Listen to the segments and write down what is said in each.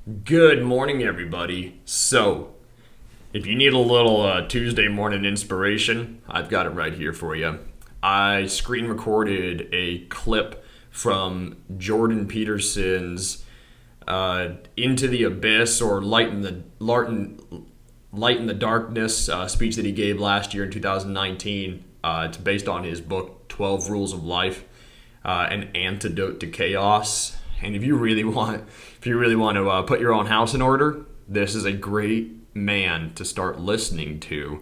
Good morning, everybody. So, if you need a little Tuesday morning inspiration, I've got it right here for you. I screen recorded a clip from Jordan Peterson's "Into the Abyss" or Light in the Darkness" speech that he gave last year in 2019. It's based on his book "12 Rules of Life: An Antidote to Chaos." And if you really want to put your own house in order, this is a great man to start listening to,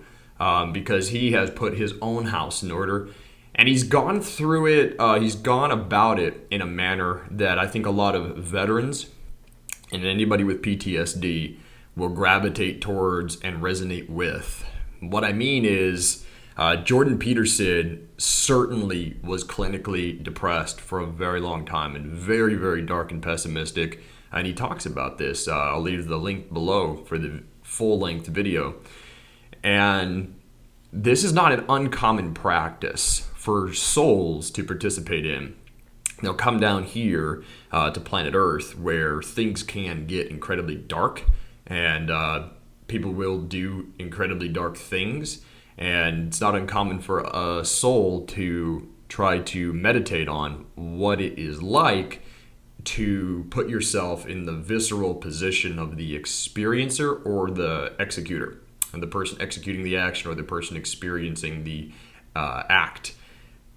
because he has put his own house in order, and he's gone through it. He's gone about it in a manner that I think a lot of veterans and anybody with PTSD will gravitate towards and resonate with. What I mean is, Jordan Peterson certainly was clinically depressed for a very long time and very, very dark and pessimistic. And he talks about this. I'll leave the link below for the full length video. And this is not an uncommon practice for souls to participate in. They'll come down here to planet Earth, where things can get incredibly dark, and people will do incredibly dark things. And it's not uncommon for a soul to try to meditate on what it is like to put yourself in the visceral position of the experiencer or the executor, and the person executing the action or the person experiencing the act.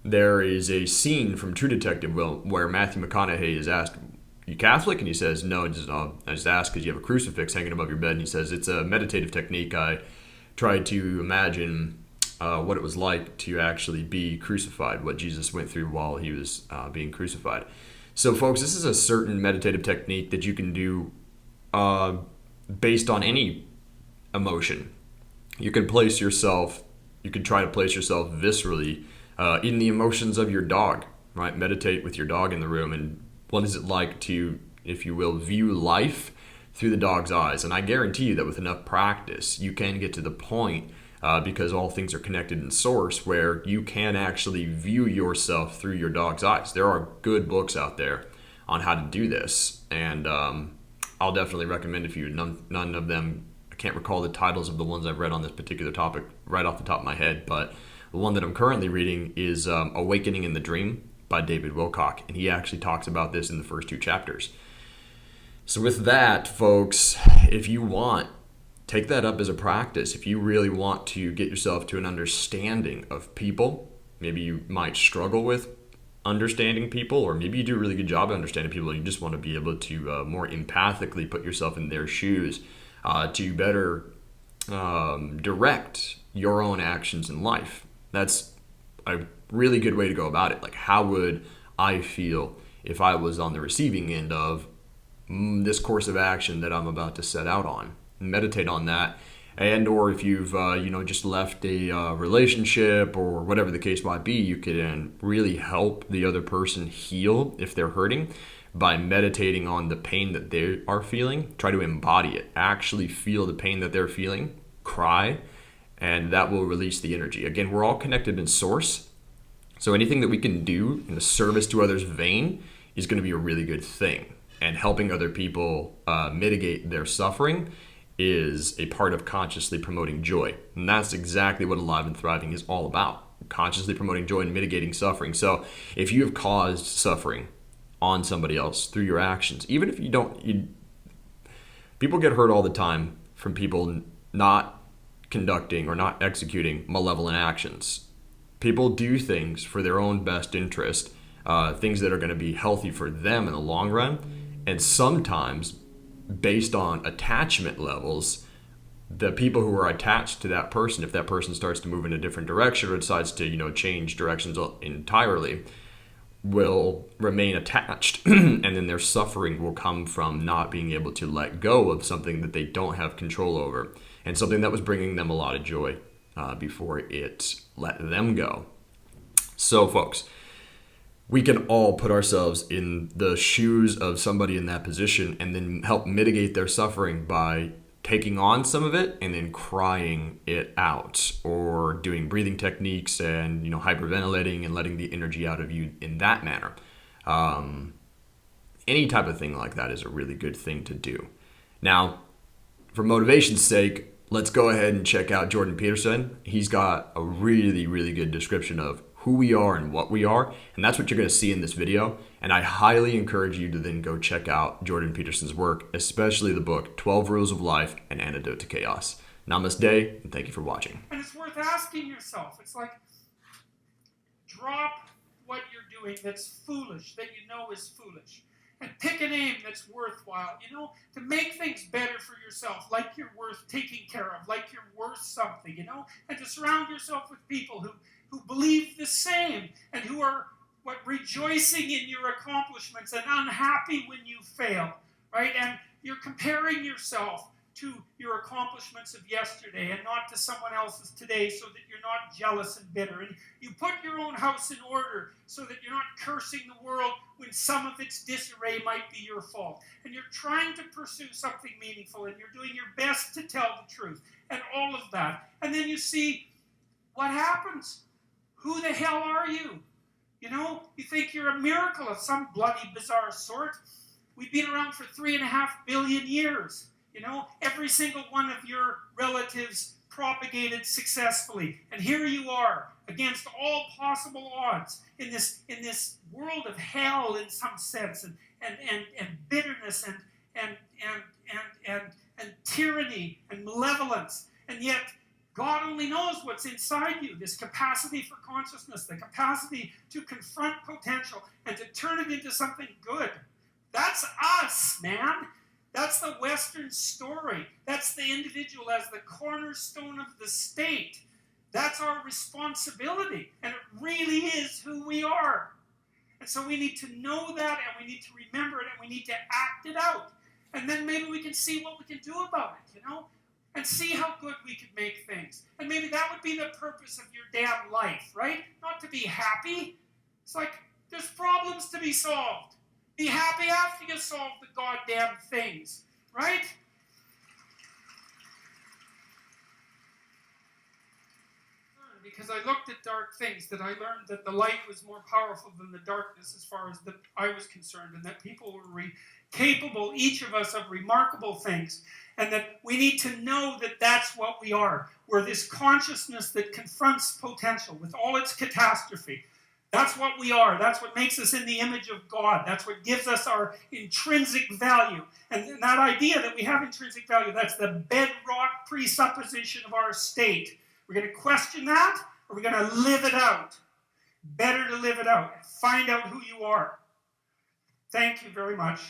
There is a scene from True Detective where Matthew McConaughey is asked, "You Catholic?" And he says, "No, I just asked because you have a crucifix hanging above your bed." And he says, "It's a meditative technique. I tried to imagine what it was like to actually be crucified, what Jesus went through while he was being crucified." So, folks, this is a certain meditative technique that you can do based on any emotion. You can try to place yourself viscerally in the emotions of your dog, right? Meditate with your dog in the room, and what is it like to, if you will, view life through the dog's eyes. And I guarantee you that with enough practice, you can get to the point, because all things are connected in source, where you can actually view yourself through your dog's eyes. There are good books out there on how to do this, and I'll definitely recommend a few. None of them, I can't recall the titles of the ones I've read on this particular topic right off the top of my head, but the one that I'm currently reading is Awakening in the Dream by David Wilcock, and he actually talks about this in the first 2 chapters. So with that, folks, if you want, take that up as a practice. If you really want to get yourself to an understanding of people, maybe you might struggle with understanding people, or maybe you do a really good job of understanding people and you just want to be able to more empathically put yourself in their shoes, to better direct your own actions in life. That's a really good way to go about it. Like, how would I feel if I was on the receiving end of this course of action that I'm about to set out on? Meditate on that. And or if you've just left a relationship or whatever the case might be, you can really help the other person heal if they're hurting by meditating on the pain that they are feeling. Try to embody it. Actually feel the pain that they're feeling. Cry, and that will release the energy. Again, we're all connected in source, so anything that we can do in the service to others vein is going to be a really good thing. And helping other people mitigate their suffering is a part of consciously promoting joy. And that's exactly what Alive and Thriving is all about. Consciously promoting joy and mitigating suffering. So if you have caused suffering on somebody else through your actions, even if you don't, people get hurt all the time from people not conducting or not executing malevolent actions. People do things for their own best interest, things that are going to be healthy for them in the long run. And sometimes, based on attachment levels, the people who are attached to that person, if that person starts to move in a different direction or decides to, change directions entirely, will remain attached. And then their suffering will come from not being able to let go of something that they don't have control over, and something that was bringing them a lot of joy before it let them go. So, folks, we can all put ourselves in the shoes of somebody in that position and then help mitigate their suffering by taking on some of it and then crying it out, or doing breathing techniques and hyperventilating and letting the energy out of you in that manner. Any type of thing like that is a really good thing to do. Now, for motivation's sake, let's go ahead and check out Jordan Peterson. He's got a really, really good description of who we are and what we are, and that's what you're going to see in this video. And I highly encourage you to then go check out Jordan Peterson's work, especially the book 12 Rules of Life: An Antidote to Chaos. Namaste, and thank you for watching. And it's worth asking yourself. It's like, drop what you're doing that's foolish, that you know is foolish, and pick an aim that's worthwhile, to make things better for yourself, like you're worth taking care of, like you're worth something, and to surround yourself with people who believe the same and who are rejoicing in your accomplishments and unhappy when you fail, right? And you're comparing yourself to your accomplishments of yesterday and not to someone else's today, so that you're not jealous and bitter. And you put your own house in order so that you're not cursing the world when some of its disarray might be your fault. And you're trying to pursue something meaningful, and you're doing your best to tell the truth and all of that. And then you see what happens. Who the hell are you? You think you're a miracle of some bloody bizarre sort. We've been around for 3.5 billion years. Every single one of your relatives propagated successfully. And here you are, against all possible odds, in this world of hell in some sense, and bitterness and tyranny and malevolence. And yet, God only knows what's inside you, this capacity for consciousness, the capacity to confront potential and to turn it into something good. That's us, man. That's the Western story. That's the individual as the cornerstone of the state. That's our responsibility, and it really is who we are. And so we need to know that, and we need to remember it, and we need to act it out. And then maybe we can see what we can do about it, and see how good we could make things. And maybe that would be the purpose of your damn life, right? Not to be happy. It's like, there's problems to be solved. Be happy after you solve the goddamn things, right? Because I looked at dark things, that I learned that the light was more powerful than the darkness as far as I was concerned, and that people were capable, each of us, of remarkable things, and that we need to know that that's what we are. We're this consciousness that confronts potential with all its catastrophe. That's what we are. That's what makes us in the image of God. That's what gives us our intrinsic value. And that idea that we have intrinsic value, that's the bedrock presupposition of our state. We're going to question that, or we're going to live it out. Better to live it out. Find out who you are. Thank you very much.